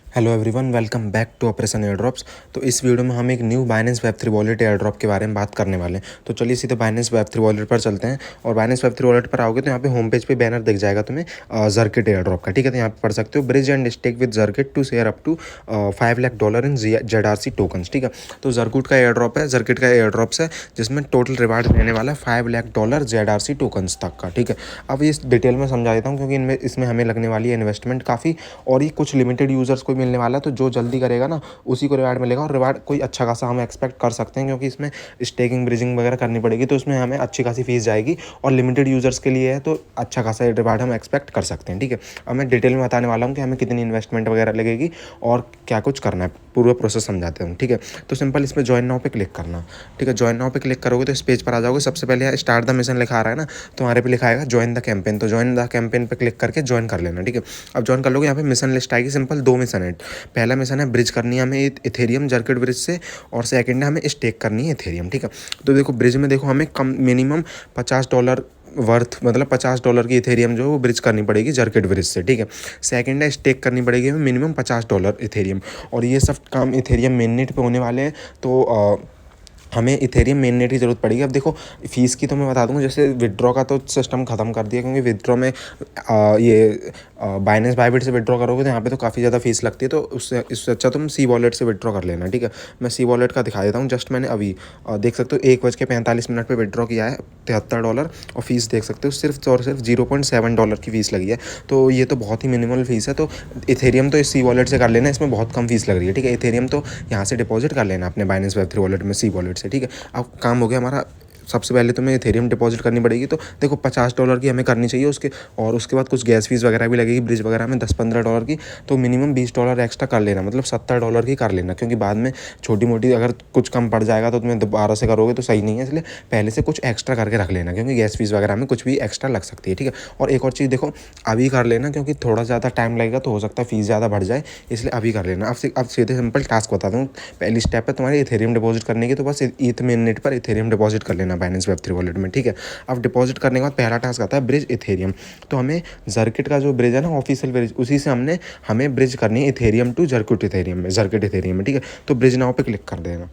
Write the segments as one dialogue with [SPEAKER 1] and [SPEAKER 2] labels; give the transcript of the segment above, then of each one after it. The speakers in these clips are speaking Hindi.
[SPEAKER 1] Hello everyone, welcome back to operation air drops. तो इस वीडियो में हम एक new Binance web3 wallet air drop के बारे में बात करने वाले हैं। तो चलिए सीधे बाइनेंस वेब3 वॉलेट पर चलते हैं। और बाइनेंस वेब3 वॉलेट पर आओगे तो यहाँ पे होम पेज पे बैनर दिख जाएगा तुम्हें जर्किट एयर ड्रॉप का। ठीक है, तो यहाँ पे पढ़ सकते हो bridge and stake with Zircuit to share up to $5 lakh in ZRC tokens. ठीक है, तो जर्किट का एयर ड्रॉप है, जर्किट का एयर ड्रॉप्स है जिसमें टोटल रिवार्ड देने वाला है $5 लाख ZRC टोकन्स तक का। ठीक है, अब ये डिटेल में समझा देता हूँ क्योंकि इनमें इसमें हमें लगने वाली है इन्वेस्टमेंट काफ़ी, और ये कुछ लिमिटेड यूजर्स को मिलने वाला है। तो जो जल्दी करेगा ना उसी को रिवार्ड मिलेगा, और रिवार्ड कोई अच्छा खासा हम एक्सपेक्ट कर सकते हैं क्योंकि इसमें स्टेकिंग ब्रिजिंग वगैरह करनी पड़ेगी, तो उसमें हमें अच्छी खासी फीस जाएगी और लिमिटेड यूजर्स के लिए है तो अच्छा खासा रिवार्ड हम एक्सपेक्ट कर सकते हैं। ठीक है, अब मैं डिटेल में बताने वाला हूँ कि हमें कितनी इन्वेस्टमेंट वगैरह लगेगी और क्या कुछ करना है, पूरा प्रोसेस समझाते हैं। ठीक है, तो सिंपल इसमें ज्वाइन नाउ पे क्लिक करना। ठीक है, ज्वाइन नाउ पे क्लिक करोगे तो इस पेज पर आ जाओगे। सबसे पहले यहाँ स्टार्ट द मिशन लिखा आ रहा है ना, तो हमारे पे लिखा आएगा ज्वाइन द कैंपेन। तो ज्वाइन द कैंपेन पे क्लिक करके ज्वाइन कर लेना। ठीक है, अब ज्वाइन कर लोगे यहाँ पे मिशन लिस्ट आएगी। सिंपल 2 मिशन है। पहला मिशन है ब्रिज करनी है हमें इथेरियम जर्किट ब्रिज से, और सेकंड है हमें स्टेक करनी है इथेरियम। ठीक है, तो देखो ब्रिज में देखो हमें कम मिनिमम $50 वर्थ, मतलब $50 की इथेरियम जो है वो ब्रिज करनी पड़ेगी जर्किट ब्रिज से। ठीक है, सेकंड है स्टेक करनी पड़ेगी हमें मिनिमम $50 इथेरियम, और ये सब काम इथेरियम मेननेट पे होने वाले हैं। तो हमें इथेरियम मेननेट की ज़रूरत पड़ेगी। अब देखो फ़ीस की तो मैं बता दूंगा, जैसे विड्रॉ का तो सिस्टम ख़त्म कर दिया क्योंकि विड्रॉ में ये बाइनेंस बायबिट से विड्रॉ करोगे तो यहाँ पे तो काफ़ी ज़्यादा फीस लगती है, तो इससे अच्छा तुम सी वॉलेट से विड्रॉ कर लेना। ठीक है, मैं सी वॉलेट का दिखा देता हूँ। जस्ट मैंने अभी देख सकते हो 1:45 पर विड्रॉ किया है $73, और फीस देख सकते हो सिर्फ और सिर्फ $0.7 की फ़ीस लगी है। तो ये तो बहुत ही मिनिमल फीस है। तो इथेरियम तो इस सी वॉलेट से कर लेना, इसमें बहुत कम फीस लग रही है। ठीक है, इथेरियम तो यहाँ से डिपॉजिट कर लेना अपने बाइनेंस वेब3 वॉलेट में सी वॉलेट से। ठीक है, अब काम हो गया हमारा। सबसे पहले तुम्हें इथेरियम डिपॉजिट करनी पड़ेगी, तो देखो $50 की हमें करनी चाहिए उसके, और उसके बाद कुछ गैस फीस वगैरह भी लगेगी ब्रिज वगैरह में 10-15 डॉलर की। तो मिनिमम $20 एक्स्ट्रा कर लेना, मतलब $70 की कर लेना, क्योंकि बाद में छोटी मोटी अगर कुछ कम पड़ जाएगा तो तुम्हें दोबारा से करोगे तो सही नहीं है। इसलिए पहले से कुछ एक्स्ट्रा करके रख लेना, क्योंकि गैस फीस वगैरह में कुछ भी एक्स्ट्रा लग सकती है। ठीक है, और एक और चीज़ देखो, अभी कर लेना क्योंकि थोड़ा ज़्यादा टाइम लगेगा तो हो सकता है फीस ज़्यादा बढ़ जाए, इसलिए अभी कर लेना। अब सीधे सिंपल टास्क बता दूँ। पहली स्टेप है तुम्हारी इथेरियम डिपॉजिट करने की, तो बस ईथ मिनट पर इथेरियम डिपॉजिट कर लेना बाइनेंस वेब3 वॉलेट में। ठीक है, अब डिपॉजिट करने के बाद पहला टास्क आता है ब्रिज इथेरियम। तो हमें जर्किट का जो ब्रिज है ना, ऑफिशियल ब्रिज, उसी से हमें ब्रिज करनी है इथेरियम टू जर्किट इथेरियम में, जर्किट इथेरियम में। ठीक है, तो ब्रिज नाउ पे क्लिक कर देना।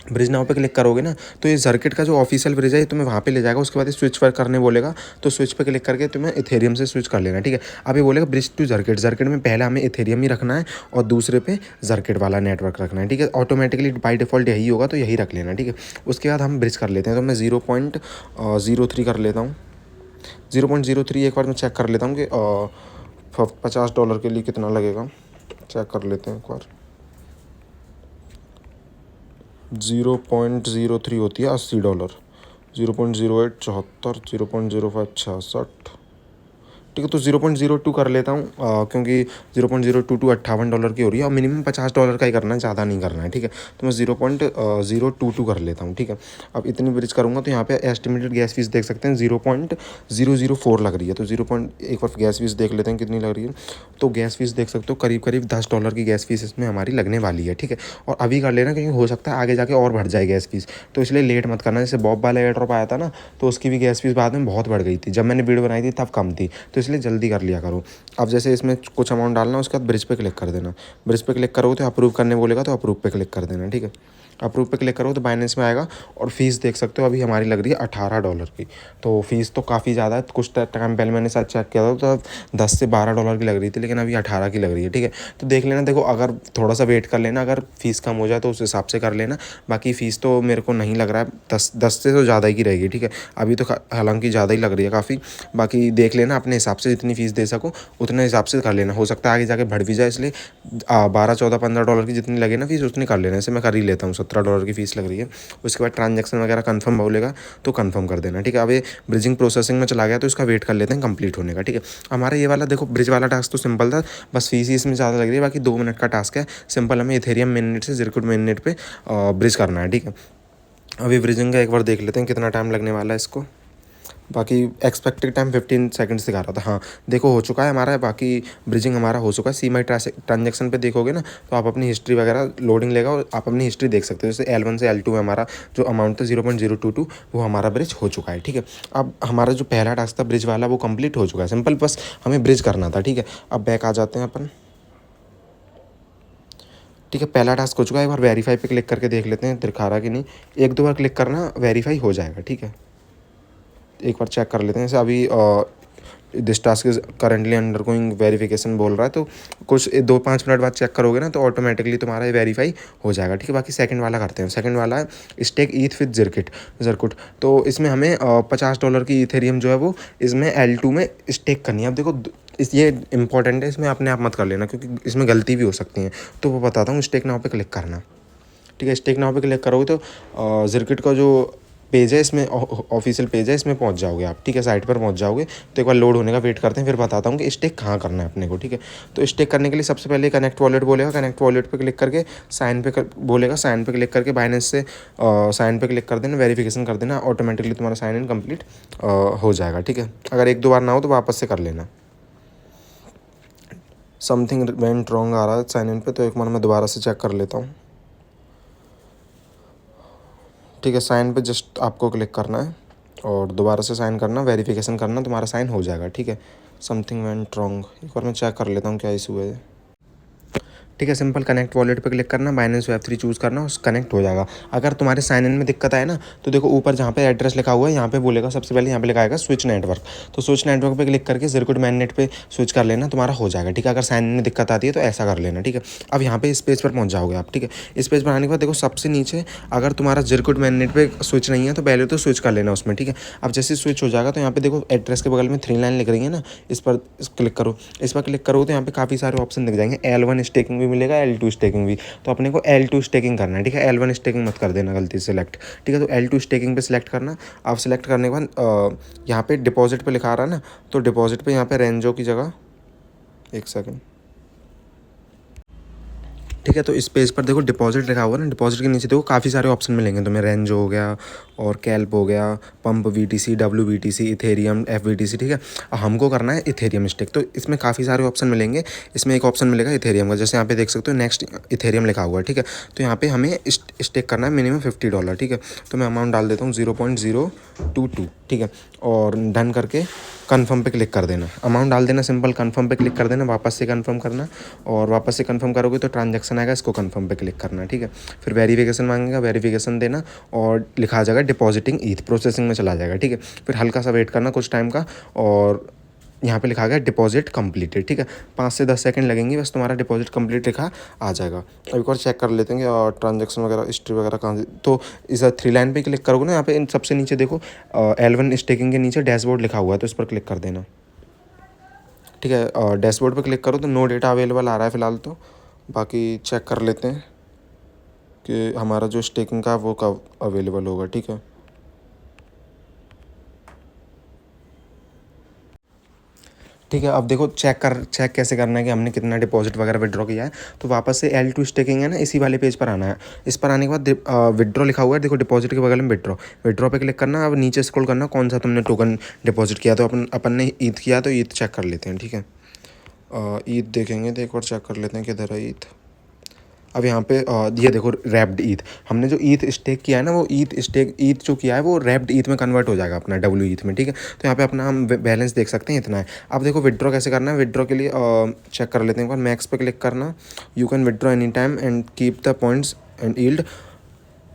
[SPEAKER 1] ब्रिज नाउ पे क्लिक करोगे ना तो ये जर्किट का जो ऑफिशियल ब्रिज है ये तुम्हें वहाँ पे ले जाएगा। उसके बाद स्विच पर करने बोलेगा, तो स्विच पे क्लिक करके तुम्हें इथेरियम से स्विच कर लेना। ठीक है, अब ये बोलेगा ब्रिज टू जर्किट, जर्किट में पहले हमें इथेरियम ही रखना है और दूसरे पे जर्किट वाला नेटवर्क रखना है। ठीक है, ऑटोमेटिकली बाई डिफॉल्ट यही होगा, तो यही रख लेना। ठीक है, उसके बाद हम ब्रिज कर लेते हैं। तो मैं 0.03 कर लेता हूँ। 0.03 एक बार मैं चेक कर लेता हूँ कि $50 के लिए कितना लगेगा, चेक कर लेते हैं एक बार। 0.03 होती है $80, 0.08 74, 0.05 66। ठीक है, तो 0.02 कर लेता हूँ क्योंकि 0.022 $58 की हो रही है, और मिनिमम $50 का ही करना है, ज़्यादा नहीं करना है। ठीक है, तो मैं 0.022 कर लेता हूँ। ठीक है, अब इतनी ब्रिज करूँगा तो यहाँ पे एस्टिमेटेड गैस फीस देख सकते हैं 0.004 लग रही है। तो एक बार गैस फीस देख लेते हैं कितनी लग रही है। तो गैस फीस देख सकते हो करीब करीब $10 की गैस फीस इसमें हमारी लगने वाली है। ठीक है, और अभी कर लेना क्योंकि हो सकता है आगे जाके और बढ़ जाए गैस फीस, तो इसलिए लेट मत करना। जैसे बॉब वाला एयर ड्रॉप आया था ना, तो उसकी भी गैस फीस बाद में बहुत बढ़ गई थी, जब मैंने वीडियो बनाई थी तब कम थी, तो इसलिए जल्दी कर लिया करो। अब जैसे इसमें कुछ अमाउंट डालना, उसके बाद ब्रिज पे क्लिक कर देना। ब्रिज पे क्लिक करोगे तो अप्रूव करने बोलेगा, तो अप्रूव पे क्लिक कर देना। ठीक है, अप्रूव पे क्लिक करो तो बाइनेंस में आएगा, और फीस देख सकते हो अभी हमारी लग रही है $18 की। तो फीस तो काफ़ी ज़्यादा है। कुछ टाइम पहले मैंने साथ चेक किया था तो $10 से $12 की लग रही थी, लेकिन अभी 18 की लग रही है। ठीक है, तो देख लेना। देखो अगर थोड़ा सा वेट कर लेना, अगर फीस कम हो जाए तो उस हिसाब से कर लेना। बाकी फ़ीस तो मेरे को नहीं लग रहा है 10 से तो ज़्यादा ही की रहेगी। ठीक है, अभी तो हालांकि ज़्यादा ही लग रही है काफ़ी। बाकी देख लेना अपने हिसाब से, जितनी फ़ीस दे सको उतने हिसाब से कर लेना। हो सकता है आगे जाके बढ़ भी जाए, इसलिए 12, 14, 15 डॉलर की जितनी लगे ना फीस उतनी कर लेना। ऐसे मैं कर ही लेता हूँ, $17 की फ़ीस लग रही है। उसके बाद ट्रांजैक्शन वगैरह कंफर्म बोलेगा तो कंफर्म कर देना। ठीक है, अब ये ब्रिजिंग प्रोसेसिंग में चला गया तो इसका वेट कर लेते हैं कंप्लीट होने का। ठीक है, हमारा ये वाला देखो ब्रिज वाला टास्क तो सिंपल था, बस फीस ही इसमें ज़्यादा लग रही है। बाकी 2 मिनट का टास्क है, सिंपल हमें इथेरियम मेननेट से जर्किट मेननेट पे ब्रिज करना है। ठीक है, अभी ब्रिजिंग का एक बार देख लेते हैं कितना टाइम लगने वाला है इसको। बाकी एक्सपेक्टेड टाइम 15 सेकंड्स दिखा रहा था। हाँ देखो हो चुका है हमारा, बाकी ब्रिजिंग हमारा हो चुका है। सी माई ट्रांजेक्शन पे देखोगे ना तो आप अपनी हिस्ट्री वगैरह लोडिंग लेगा और आप अपनी हिस्ट्री देख सकते हो। जैसे L1 से L2 में हमारा जो अमाउंट था 0.022 वो हमारा ब्रिज हो चुका है। ठीक है, अब हमारा जो पहला टास्क था ब्रिज वाला वो कंप्लीट हो चुका है। सिंपल बस हमें ब्रिज करना था। ठीक है, अब बैक आ जाते हैं अपन। ठीक है, पहला टास्क हो चुका है। एक बार वेरीफाई पे क्लिक करके देख लेते हैं दिखा रहा कि नहीं। एक दो बार क्लिक करना, वेरीफाई हो जाएगा। ठीक है, एक बार चेक कर लेते हैं। जैसे अभी this task is currently under going verification बोल रहा है, तो कुछ 2-5 मिनट बाद चेक करोगे ना तो ऑटोमेटिकली तुम्हारा ये वेरीफाई हो जाएगा। ठीक है, बाकी सेकंड वाला करते हैं। सेकंड वाला है स्टेक ईथ विद जरकुट। तो इसमें हमें $50 की इथेरियम जो है वो इसमें L2 में स्टेक करनी है। अब देखो ये इंपॉर्टेंट है, इसमें अपने आप मत कर लेना क्योंकि इसमें गलती भी हो सकती है। तो वो बताता हूँ, स्टेक नाउ पे क्लिक करना। ठीक है, स्टेक नाउ पे क्लिक करोगे तो जरकुट का जो पेज है इसमें ऑफिशियल पेज है, इसमें पहुंच जाओगे आप। ठीक है, साइट पर पहुंच जाओगे। तो एक बार लोड होने का वेट करते हैं, फिर बताता हूँ कि स्टेक कहाँ करना है अपने को। ठीक है, तो स्टेक करने के लिए सबसे पहले कनेक्ट वॉलेट बोलेगा। कनेक्ट वॉलेट पे क्लिक करके साइन पे बोलेगा। साइन पे क्लिक करके बाइनेंस से साइन पे क्लिक कर देना, वेरिफिकेशन कर देना, ऑटोमेटिकली तुम्हारा साइन इन कम्प्लीट हो जाएगा। ठीक है, अगर 1-2 बार ना हो तो वापस से कर लेना। समथिंग वेंट रॉन्ग आ रहा है साइन इन पे, तो एक बार मैं दोबारा से चेक कर लेता हूँ। ठीक है, साइन पे जस्ट आपको क्लिक करना है और दोबारा से साइन करना, वेरिफिकेशन करना, तुम्हारा साइन हो जाएगा। ठीक है, समथिंग वेंट रॉन्ग, एक बार मैं चेक कर लेता हूँ क्या इशू है। ठीक है, सिंपल कनेक्ट वॉलेट पे क्लिक करना, बाइनेंस वेब3 चूज़ करना, उस कनेक्ट हो जाएगा। अगर तुम्हारे साइन इन में दिक्कत आए ना तो देखो ऊपर जहाँ पे एड्रेस लिखा हुआ है यहाँ पे बोलेगा सबसे पहले, यहाँ पे लिखा आएगा स्विच नेटवर्क। तो स्विच नेटवर्क पे क्लिक करके ज़रकुट मैननेट पे स्विच कर लेना, तुम्हारा हो जाएगा। ठीक है, अगर साइन इन में दिक्कत आती है तो ऐसा कर लेना। ठीक है, अब यहाँ पे इस पेज पर पहुँच जाओगे आप। ठीक है, इस पेज पर आने के बाद देखो सबसे नीचे अगर तुम्हारा ज़रकुट मैननेट पे स्विच नहीं है तो पहले तो स्विच कर लेना उसमें। ठीक है, अब जैसे स्विच हो जाएगा तो यहाँ पे देखो एड्रेस के बगल में 3 लाइन लिख रही है ना, इस पर क्लिक करो। इस पर क्लिक करो तो यहाँ पे काफ़ी सारे ऑप्शन दिख जाएंगे। L1 स्टेकिंग भी मिलेगा, L2 स्टेकिंग भी। तो अपने को L2 स्टेकिंग करना है। ठीक है, L1 स्टेकिंग मत कर देना गलती से सिलेक्ट। ठीक है, तो L2 स्टेकिंग पे सिलेक्ट करना। आप सिलेक्ट करने के बाद यहाँ पे डिपॉजिट पे लिखा रहा है ना, तो डिपॉजिट पे यहाँ पे रेंजो की जगह, एक सेकंड। ठीक है, तो इस पेज पर देखो डिपॉजिट लिखा हुआ है ना, डिपॉजिट के नीचे देखो काफ़ी सारे ऑप्शन मिलेंगे तुम्हें। रेंजो हो गया और कैल्प हो गया, pump VTC, WBTC, Ethereum, FBTC। ठीक है, हमको करना है इथेरियम स्टेक, तो इसमें काफ़ी सारे ऑप्शन मिलेंगे। इसमें एक ऑप्शन मिलेगा इथेरियम का, जैसे यहाँ पे देख सकते हो नेक्स्ट इथेरियम लिखा हुआ है। ठीक है, तो यहाँ पे हमें स्टेक करना है मिनिमम $50। ठीक है, तो मैं अमाउंट डाल देता हूँ 0.022। ठीक है, और डन करके कन्फर्म पे क्लिक कर देना, अमाउंट डाल देना, सिंपल कन्फर्म पे क्लिक कर देना, वापस से कन्फर्म करना, और वापस से कन्फर्म करोगे तो ट्रांजैक्शन आएगा, इसको कन्फर्म पे क्लिक करना। ठीक है, फिर वेरिफिकेशन मांगेगा, वेरिफिकेशन देना और लिखा आ जाएगा डिपॉजिटिंग ईथ, प्रोसेसिंग में चला जाएगा। ठीक है, फिर हल्का सा वेट करना कुछ टाइम का, और यहाँ पे लिखा गया डिपॉजिट कंप्लीटेड। ठीक है, 5 से 10 सेकंड लगेंगे, बस तुम्हारा डिपॉजिट कंप्लीट लिखा आ जाएगा। अब एक और चेक कर लेते हैं और ट्रांजैक्शन वगैरह हिस्ट्री वगैरह कहाँ से। तो इस 3 लाइन पे क्लिक करोगे ना, यहाँ पे सबसे नीचे देखो L1 स्टेकिंग के नीचे डैशबोर्ड लिखा हुआ है, तो इस पर क्लिक कर देना। ठीक है, डैशबोर्ड पे क्लिक करो तो नो डेटा अवेलेबल आ रहा है फ़िलहाल, तो बाकी चेक कर लेते हैं कि हमारा जो स्टेकिंग का वो कब अवेलेबल होगा। ठीक है, ठीक है, अब देखो चेक कैसे करना है कि हमने कितना डिपॉजिट वगैरह विड्रॉ किया है। तो वापस से L2 स्टेकिंग है ना, इसी वाले पेज पर आना है। इस पर आने के बाद विड्रॉ लिखा हुआ है, देखो डिपॉजिट के बगल में विड्रॉ पे क्लिक करना। अब नीचे स्क्रॉल करना, कौन सा तुमने टोकन डिपॉजिट किया। तो अपन ने ईथ किया, तो ईथ चेक कर लेते हैं। ठीक है, ईथ देखेंगे तो एक और चेक कर लेते हैं किधर है ईथ। अब यहाँ पे ये देखो रैप्ड ईथ, हमने जो ईथ स्टेक किया है ना, वो ईथ जो किया है वो रैप्ड ईथ में कन्वर्ट हो जाएगा अपना W ईथ में। ठीक है, तो यहाँ पे अपना हम बैलेंस देख सकते हैं, इतना है। अब देखो विड्रॉ कैसे करना है। विड्रॉ के लिए चेक कर लेते हैं एक बार, मैक्स पे क्लिक करना, you can withdraw any time and keep the points and yield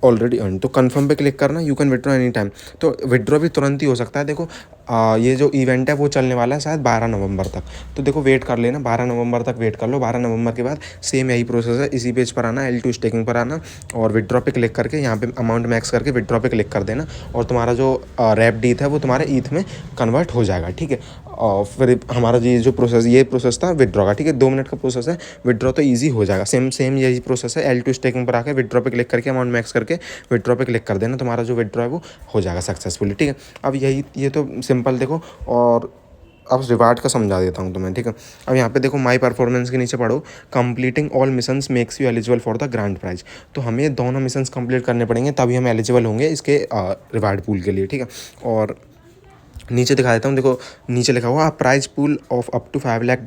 [SPEAKER 1] already earn. तो कन्फर्म पे क्लिक करना, you can withdraw any time. तो विड्रॉ भी तुरंत ही हो सकता है। देखो ये जो इवेंट है वो चलने वाला है शायद 12 नवंबर तक, तो देखो वेट कर लेना, 12 नवंबर तक वेट कर लो। 12 नवंबर के बाद सेम यही प्रोसेस है, इसी पेज पर आना, L2 स्टेकिंग पर आना और विड्रॉ पे क्लिक करके यहाँ पे अमाउंट मैक्स करके विड्रॉ पे क्लिक कर देना, और तुम्हारा जो रैप्ड ईथ है वो तुम्हारे ईथ में कन्वर्ट हो जाएगा। ठीक है, और फिर हमारा ये प्रोसेस था विड्रॉ का। ठीक है, 2 मिनट का प्रोसेस है, विड्रॉ तो ईजी हो जाएगा। सेम यही प्रोसेस है, L2 स्टेकिंग पर आकर विड्रॉ पे क्लिक करके अमाउंट मैक्स करके विड्रॉ पे क्लिक कर देना, तुम्हारा जो विड्रॉ है वो हो जाएगा सक्सेसफुली। ठीक है, अब ये तो सिंपल देखो, और अब रिवार्ड का समझा देता हूँ तुम्हें। ठीक है, अब यहाँ पे देखो माई परफॉर्मेंस के नीचे पढ़ो, completing all missions makes you eligible for the grand prize. तो हमें दोनों मिशंस कंप्लीट करने पड़ेंगे तभी हम एलिजिबल होंगे इसके रिवार्ड पूल के लिए। ठीक है, और नीचे दिखा देता हूँ, देखो नीचे लिखा हुआ prize pool of up to $5 lakh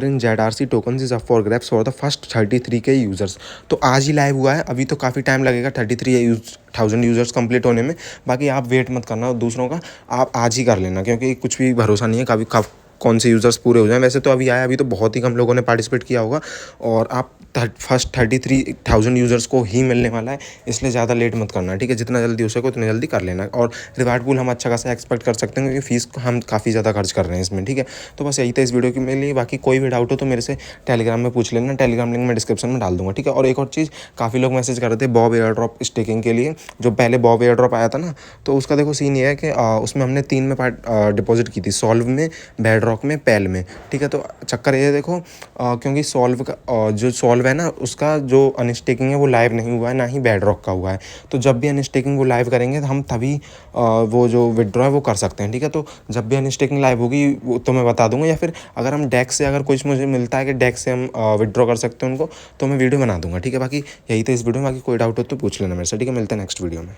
[SPEAKER 1] in ZRC token is up for grabs for the first 33K users. तो आज ही लाइव हुआ है, अभी तो काफ़ी टाइम लगेगा 33,000 यूज़र्स कंप्लीट होने में। बाकी आप वेट मत करना दूसरों का, आप आज ही कर लेना, क्योंकि कुछ भी भरोसा नहीं है, कभी कब कौन से यूज़र्स पूरे हो जाएँ। वैसे तो अभी आया, अभी तो बहुत ही कम लोगों ने पार्टिसिपेट किया होगा और आप फर्स्ट 33,000 यूज़र्स को ही मिलने वाला है, इसलिए ज़्यादा लेट मत करना, ठीक है। जितना जल्दी हो सके उतनी जल्दी कर लेना और रिवार्ड पूल हम अच्छा खासा एक्सपेक्ट कर सकते हैं क्योंकि फीस हम काफ़ी ज़्यादा खर्च कर रहे हैं इसमें, ठीक है। तो बस यही था इस वीडियो के मेरे लिए। बाकी कोई भी डाउट हो तो मेरे से टेलीग्राम में पूछ लेना, टेलीग्राम लिंक मैं डिस्क्रिप्शन में डाल दूँगा, ठीक है। और एक और चीज़, काफ़ी लोग मैसेज कर रहे थे बॉब एयर ड्रॉप स्टेकिंग के लिए। जो पहले बॉब एयर ड्रॉप आया था ना, तो उसका देखो सीन ये है कि उसमें हमने 3 में डिपॉजिट की थी, सॉल्व में, बेड रॉक में, पैल में, ठीक है। तो चक्कर ये देखो क्योंकि सॉल्व का जो सॉल्व है ना, उसका जो अनस्टेकिंग है वो लाइव नहीं हुआ है, ना ही बेड रॉक का हुआ है। तो जब भी अनस्टेकिंग वो लाइव करेंगे तो हम तभी वो जो विड्रॉ है वो कर सकते हैं, ठीक है। तो जब भी अनस्टेकिंग लाइव होगी वो तो मैं बता दूंगा, या फिर अगर हम डेक्स से अगर कुछ मुझे मिलता है कि डेक्स से हम विड्रॉ कर सकते हैं उनको, तो मैं वीडियो बना दूंगा, ठीक है। बाकी यही था इस वीडियो में। बाकी कोई डाउट हो तो पूछ लेना मेरे से, ठीक है। मिलते हैं नेक्स्ट वीडियो में।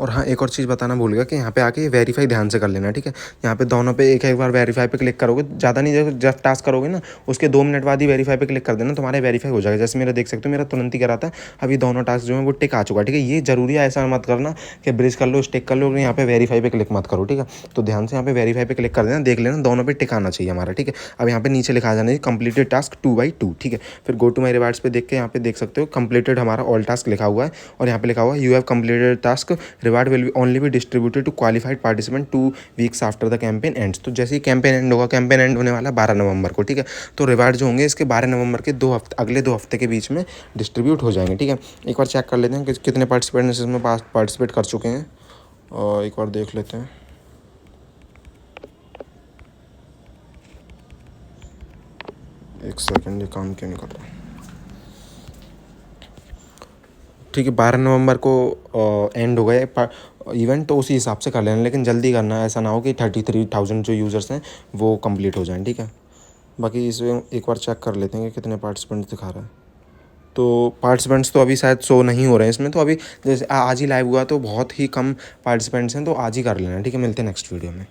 [SPEAKER 1] और हाँ, एक और चीज़ बताना भूल गया कि यहाँ पे आके वेरीफाई ध्यान से कर लेना, ठीक है। यहाँ पे दोनों पे एक एक बार वेरीफाई पे क्लिक करोगे, ज़्यादा नहीं, जब टास्क करोगे ना उसके 2 मिनट बाद ही वेरीफाई पे क्लिक कर देना, तुम्हारे वेरीफाई हो जाएगा। जैसे मेरा देख सकते हो, मेरा तुरंत ही करा था, अभी दोनों टास्क जो है वो टिक आ चुका है, ठीक है। ये जरूरी है, ऐसा मत करना कि ब्रिज कर लो, स्टिक कर लो, यहाँ पे वेरीफाई पे क्लिक मत करो, ठीक है। तो ध्यान से यहाँ पे वेरीफाई पे क्लिक कर देना, देख लेना दोनों पे टिक आना चाहिए हमारा, ठीक है। अब यहाँ पे नीचे लिखा जाना है कंप्लीटेड टास्क 2/2, ठीक है। फिर गो टू माई रिवार्ड्स पे देख के यहाँ पे देख सकते हो कंप्लीटेड हमारा ऑल टास्क लिखा हुआ है, और यहाँ पे लिखा हुआ है you have completed task, reward will only be distributed to qualified participant 2 weeks after the campaign ends. तो जैसे ही कैंपेन एंड होगा, कैंपेन एंड होने वाला 12 नवंबर को, ठीक है। तो रिवार्ड जो होंगे इसके 12 नवंबर के 2 हफ्ते, अगले 2 हफ्ते के बीच में डिस्ट्रीब्यूट हो जाएंगे, ठीक है। एक बार चेक कर लेते हैं कि कितने पार्टिसिपेंट्स इसमें पार्टिसिपेट कर चुके हैं, और एक बार देख लेते हैं। एक सेकंड, ये काम क्यों नहीं कर रहा, ठीक है। 12 नवंबर को एंड हो गए इवेंट, तो उसी हिसाब से कर लेना, लेकिन जल्दी करना, ऐसा ना हो कि 33,000 जो यूज़र्स हैं वो कंप्लीट हो जाएं, ठीक है। बाकी इसमें एक बार चेक कर लेते हैं कि कितने पार्टिसिपेंट्स दिखा रहा है। तो पार्टिसिपेंट्स तो अभी शायद शो नहीं हो रहे हैं इसमें, तो अभी जैसे आज ही लाइव हुआ तो बहुत ही कम पार्टिसिपेंट्स हैं, तो आज ही कर लेना, ठीक है। मिलते हैं नेक्स्ट वीडियो में।